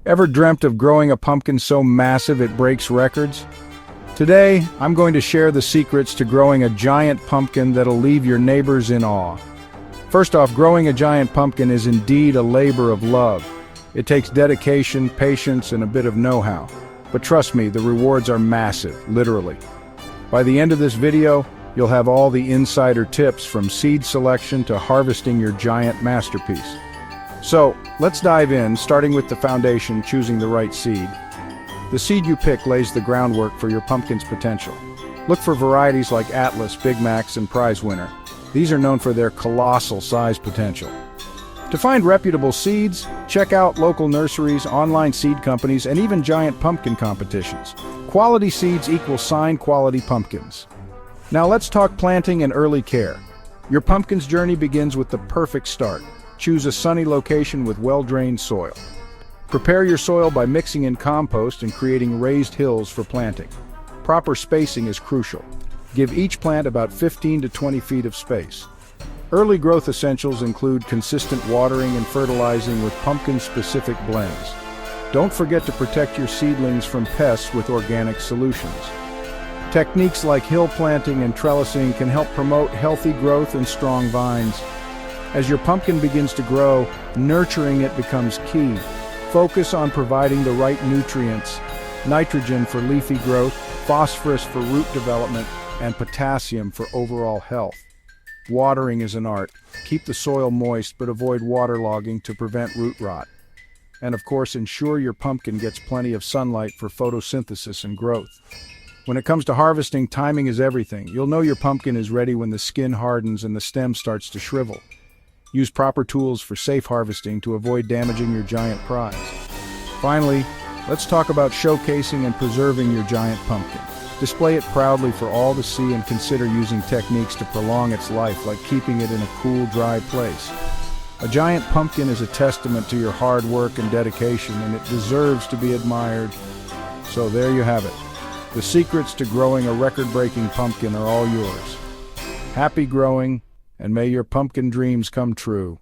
Ever dreamt of growing a pumpkin so massive it breaks records? Today, I'm going to share the secrets to growing a giant pumpkin that'll leave your neighbors in awe. First off, growing a giant pumpkin is indeed a labor of love. It takes dedication, patience, and a bit of know-how. But trust me, the rewards are massive, literally. By the end of this video, you'll have all the insider tips from seed selection to harvesting your giant masterpiece. So, let's dive in, starting with the foundation, choosing the right seed. The seed you pick lays the groundwork for your pumpkin's potential. Look for varieties like Atlas, Big Macs, and Prize Winner. These are known for their colossal size potential. To find reputable seeds, check out local nurseries, online seed companies, and even giant pumpkin competitions. Quality seeds equal signed quality pumpkins. Now let's talk planting and early care. Your pumpkin's journey begins with the perfect start. Choose a sunny location with well-drained soil. Prepare your soil by mixing in compost and creating raised hills for planting. Proper spacing is crucial. Give each plant about 15 to 20 feet of space. Early growth essentials include consistent watering and fertilizing with pumpkin-specific blends. Don't forget to protect your seedlings from pests with organic solutions. Techniques like hill planting and trellising can help promote healthy growth and strong vines. As your pumpkin begins to grow, nurturing it becomes key. Focus on providing the right nutrients: nitrogen for leafy growth, phosphorus for root development, and potassium for overall health. Watering is an art. Keep the soil moist but avoid waterlogging to prevent root rot. And of course, ensure your pumpkin gets plenty of sunlight for photosynthesis and growth. When it comes to harvesting, timing is everything. You'll know your pumpkin is ready when the skin hardens and the stem starts to shrivel. Use proper tools for safe harvesting to avoid damaging your giant prize. Finally, let's talk about showcasing and preserving your giant pumpkin. Display it proudly for all to see and consider using techniques to prolong its life, like keeping it in a cool, dry place. A giant pumpkin is a testament to your hard work and dedication, and it deserves to be admired. So there you have it. The secrets to growing a record-breaking pumpkin are all yours. Happy growing, and may your pumpkin dreams come true.